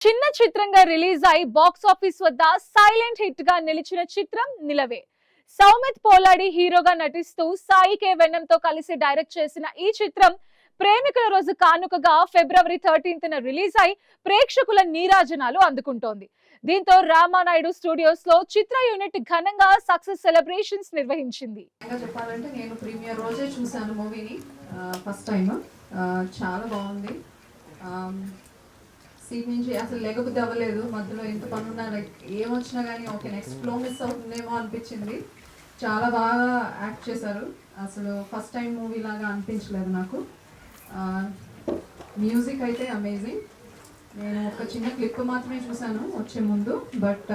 చిన్న చిత్రంగా రిలీజ్ అయి బాక్స్ ఆఫీస్ వద్ద సైలెంట్ హిట్ గా నిలిచిన చిత్రం నిలవే. సౌమిత్ పోలాడి హీరోగా నటిస్తూ సాయి కే వెన్నంతో కలిసి డైరెక్ట్ చేసిన ఈ చిత్రం ప్రేమికుల రోజు కానుకగా ఫిబ్రవరి 13న రిలీజ్ అయి ప్రేక్షకుల నీరాజనాలు అందుకుంటోంది. దీంతో రామానాయుడు స్టూడియోస్ లో చిత్ర యూనిట్ ఘనంగా సక్సెస్ సెలబ్రేషన్స్ నిర్వహించింది. చెప్పాలంటే నేను ప్రీమియర్ రోజే చూసాను మూవీని, ఫస్ట్ టైం. చాలా బాగుంది. సీట్ నుంచి అసలు లెగబుద్ధి అవ్వలేదు. మధ్యలో ఎంత పనున్నా లైక్ ఏమొచ్చినా కానీ ఓకే నెక్స్ట్ ఫ్లో మిస్ అవుతుందేమో అనిపించింది. చాలా బాగా యాక్ట్ చేశారు. అసలు ఫస్ట్ టైం మూవీ లాగా అనిపించలేదు నాకు. మ్యూజిక్ అయితే అమేజింగ్. నేను ఒక చిన్న క్లిప్ మాత్రమే చూశాను వచ్చే ముందు, బట్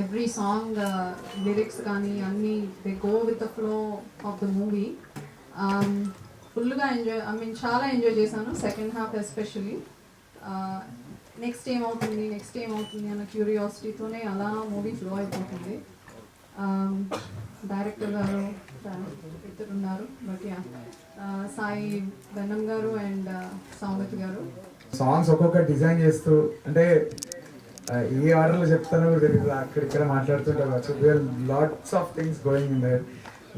ఎవ్రీ సాంగ్ లిరిక్స్ కానీ అన్నీ they go with the flow of the movie. ఫుల్గా ఎంజాయ్ చాలా ఎంజాయ్ చేశాను. సెకండ్ హాఫ్ ఎస్పెషలీ నెక్స్ట్ ఏమవుతుంది అన్న క్యూరియాసిటీతోనే అలా మూవీ ఫ్లో అయిపోతుంది. డైరెక్టర్ గారు ఇద్దరు ఉన్నారు, బట్ సాయి వెన్నం గారు అండ్ సౌమిత్ గారు సాంగ్స్ ఒక్కొక్క డిజైన్ చేస్తూ, అంటే ఏ ఆర్డర్లో చెప్తానో కూడా తెలియదు, అక్కడిక్కడ మాట్లాడుతుంటారు. Lots of things going in there.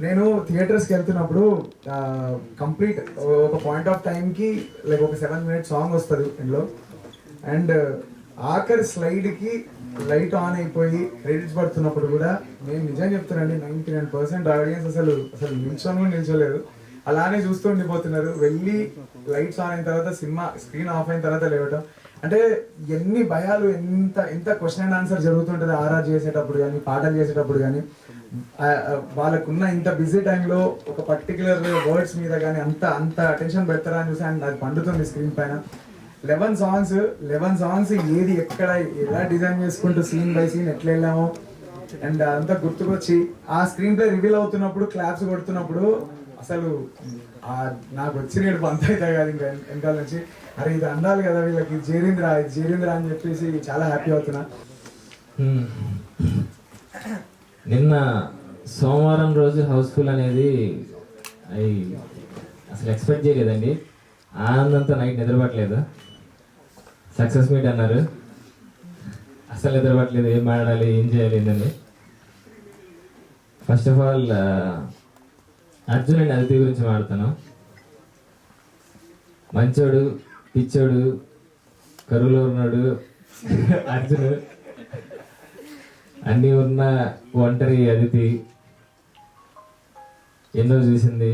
నేను థియేటర్స్కి వెళ్తున్నప్పుడు కంప్లీట్ ఒక పాయింట్ ఆఫ్ టైంకి లైక్ ఒక 7 minute సాంగ్ వస్తుంది ఇందులో, అండ్ ఆఖరి స్లైడ్కి లైట్ ఆన్ అయిపోయి క్రెడిట్స్ పడుతున్నప్పుడు కూడా నేను నిజం చెప్తున్నానండి, 99% ఆడియన్స్ అసలు నిల్చోలేదు, అలానే చూస్తూ ఉండిపోతున్నారు. వెళ్ళి లైట్స్ ఆన్ అయిన తర్వాత సినిమా స్క్రీన్ ఆఫ్ అయిన తర్వాత లేవటం, అంటే ఎన్ని భయాలు, ఎంత క్వశ్చన్ అండ్ ఆన్సర్ జరుగుతుంటుంది ఆర్ఆర్ చేసేటప్పుడు కానీ పాటలు చేసేటప్పుడు కానీ. వాళ్ళకున్న ఇంత బిజీ టైంలో ఒక పర్టికులర్ వర్డ్స్ మీద కానీ అంత అటెన్షన్ పెడతారా అని చూసి అది పండుతుంది స్క్రీన్ పైన. 11 సాంగ్స్ ఏది ఎక్కడ ఎలా డిజైన్ చేసుకుంటూ సీన్ బై సీన్ ఎట్లా వెళ్ళామో అండ్ అంతా గుర్తుకొచ్చి ఆ స్క్రీన్ ప్లే రివీల్ అవుతున్నప్పుడు క్లాప్స్ కొడుతున్నప్పుడు అసలు నాకు వచ్చిన అంత అవుతాయి కాదు ఇంకా వెనకాల నుంచి, అరే ఇది అందాలి కదా వీళ్ళకి, చేరింద్రా అని చెప్పేసి చాలా హ్యాపీ అవుతున్నా. నిన్న సోమవారం రోజు హౌస్ఫుల్ అనేది అసలు ఎక్స్పెక్ట్ చేయలేదండి. ఆనందంతో నైట్ నిద్రపట్టలేదు. సక్సెస్ మీట్ అన్నారు, అసలు నిద్రపట్టలేదు, ఏం మాట్లాడాలి ఏం చేయాలి ఏంటని. First of all Arjun and Aditi గురించి మాట్లాడతాను. మంచోడు, పిచ్చోడు, కరువులో ఉన్నాడు అర్జున్, అన్నీ ఉన్న ఒంటరి అదితి, ఎన్నో చూసింది,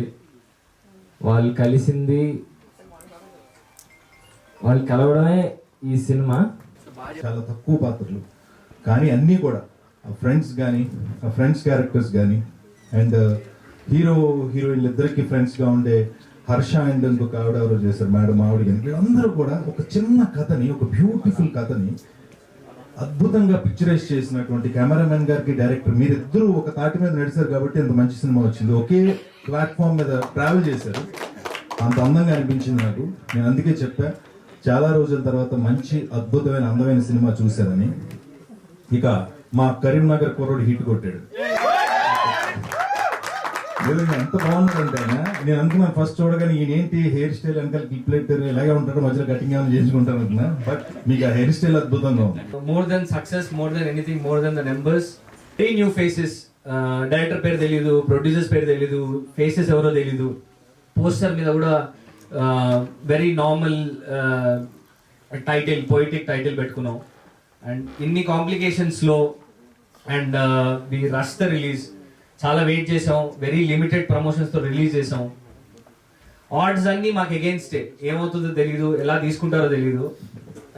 వాళ్ళు కలిసింది, వాళ్ళు కలవడమే ఈ సినిమా. చాలా తక్కువ పాత్రలు కానీ అన్నీ కూడా ఫ్రెండ్స్ కానీ ఫ్రెండ్స్ క్యారెక్టర్స్ కానీ అండ్ హీరోయిన్లు ఇద్దరికి ఫ్రెండ్స్గా ఉండే హర్ష అండ్ ఇంకొక ఆవిడ ఎవరో చేశారు మేడం ఆవిడ కానీ, వీళ్ళందరూ కూడా ఒక చిన్న కథని, ఒక బ్యూటిఫుల్ కథని అద్భుతంగా పిక్చరైజ్ చేసినటువంటి కెమెరామెన్ గారికి డైరెక్టర్ మీరిద్దరూ ఒక తాటి మీద నడిచారు కాబట్టి అంత మంచి సినిమా వచ్చింది. ఒకే ప్లాట్ఫామ్ మీద ట్రావెల్ చేశారు, అంత అందంగా అనిపించింది నాకు. నేను అందుకే చెప్పా చాలా రోజుల తర్వాత మంచి అద్భుతమైన అందమైన సినిమా చూశానని. ఇక మా కరీంనగర్ కుర్రోడు హిట్ కొట్టాడు. ఎంత బాగున్నాడంటే ఆయన, నేను అనుకున్నాను ఫస్ట్ చూడగానే ఈయనేంటి హెయిర్ స్టైల్ వెనకాల క్లిప్లెట్ ఇలాగే ఉంటాడు, మధ్యలో కటింగ్ ఏమైనా చేసుకుంటాను అనుకున్నా, బట్ మీకు ఆ హెయిర్ స్టైల్ అద్భుతంగా ఉంది. More than success, more than anything, more than the numbers, 3 new faces. Director పేరు తెలీదు, ప్రొడ్యూసర్స్ పేరు తెలీదు, ఫేసెస్ ఎవరో తెలీదు. పోస్టర్ మీద కూడా very normal title, poetic title పెట్టుకున్నాం. అండ్ ఇన్ని కాంప్లికేషన్స్లో and we rush the release. చాలా వెయిట్ చేసాం, వెరీ లిమిటెడ్ ప్రమోషన్స్తో రిలీజ్ చేసాం. ఆర్డ్స్ అన్నీ మాకు అగేన్స్టే, ఏమవుతుందో తెలీదు, ఎలా తీసుకుంటారో తెలీదు.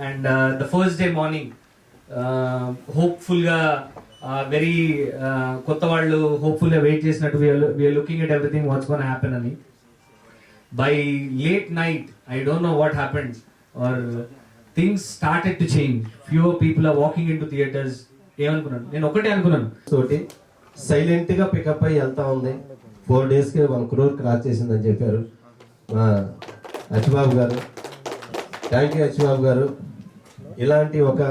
And the first day morning హోప్ఫుల్గా వెరీ కొత్త వాళ్ళు హోప్ఫుల్గా వెయిట్ చేసినట్టు we're looking at everything what's gonna happen అని. By late night, I don't know what happened, or things started to change. Fewer people are walking into theaters. ఏమనుకున్నాను నేను, ఒకటే అనుకున్నాను, తోటి సైలెంట్గా పికప్ అయ్యి వెళ్తా ఉంది. 4 daysకి 1 crore క్రాస్ చేసిందని చెప్పారు మా అచ్చిబాబు గారు. థ్యాంక్ యూ అచ్చిబాబు గారు. ఇలాంటి ఒక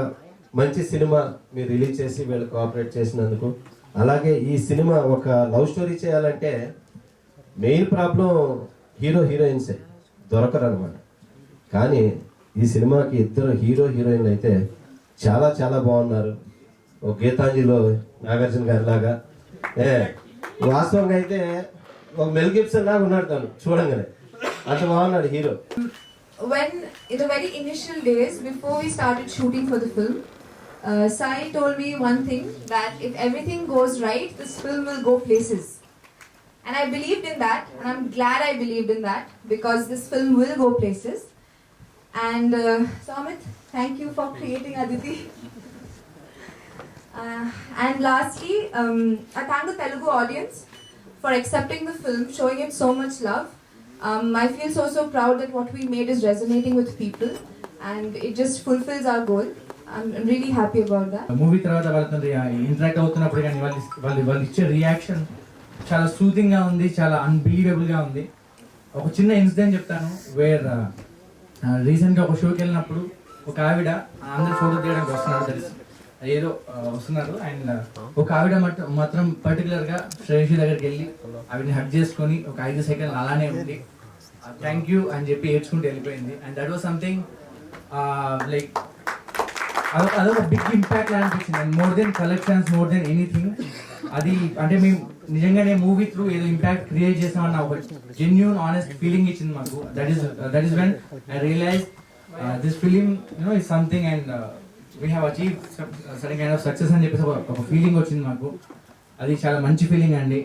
మంచి సినిమా మీరు రిలీజ్ చేసి వీళ్ళు కోఆపరేట్ చేసినందుకు. అలాగే ఈ సినిమా ఒక లవ్ స్టోరీ చేయాలంటే మెయిన్ ప్రాబ్లం హీరోయిన్సే దొరకరు అనమాట. కానీ ఈ సినిమాకి ఇద్దరు హీరో హీరోయిన్లు అయితే చాలా చాలా బాగున్నారు. ఒక గీతాంజలిలో నాగార్జున గారి లాగా, వాస్తవంగా అయితే ఒక మెల్ గిబ్సన్ లాగా ఉన్నాడు తను చూడంగానే, అంత బాగున్నాడు hero. When in the very initial days before we started shooting for the film, Sai told me one thing, that if everything goes right, this film will go places. And I believed in that, and I'm glad I believed in that, because this film will go places. And Samit, thank you for creating Aditi. And lastly, I thank the Telugu audience for accepting the film, showing it so much love. I feel so proud that what we made is resonating with people, and it just fulfills our goal. I'm really happy about that. Movie తర్వాత వాళ్ళతో interact అవుతున్నప్పుడు కానీ వాళ్ళు ఇచ్చే reaction చాలా సూతింగ్గా ఉంది, చాలా అన్బిలీవబుల్గా ఉంది. ఒక చిన్న ఇన్సిడెంట్ చెప్తాను. వేర్ రీసెంట్గా ఒక షోకి వెళ్ళినప్పుడు ఒక ఆవిడ అందరు ఫోటో తీయడానికి వస్తున్నారు, తెలుసు ఏదో వస్తున్నారు. అండ్ ఒక ఆవిడ మాత్రం పర్టికులర్గా శ్రేయసి దగ్గరికి వెళ్ళి ఆవిడని హక్ చేసుకొని ఒక 5 సెకండ్లు అలానే ఉంది, థ్యాంక్ యూ అని చెప్పి ఏడ్చుకుంటూ వెళ్ళిపోయింది. And that was something like అదొక బిగ్ ఇంపాక్ట్ అనిపించింది. And more than collections, more than anything, అది అంటే మేము నిజంగానే మూవీ త్రూ ఏదో ఇంపాక్ట్ క్రియేట్ చేసామన్న ఒక జెన్యూన్ ఆనెస్ట్ ఫీలింగ్ ఇచ్చింది మాకు. That is when I realize this film is something, and we have achieve certain kind of success అని చెప్పేసి ఒక ఫీలింగ్ వచ్చింది మాకు. అది చాలా మంచి ఫీలింగ్ అండి.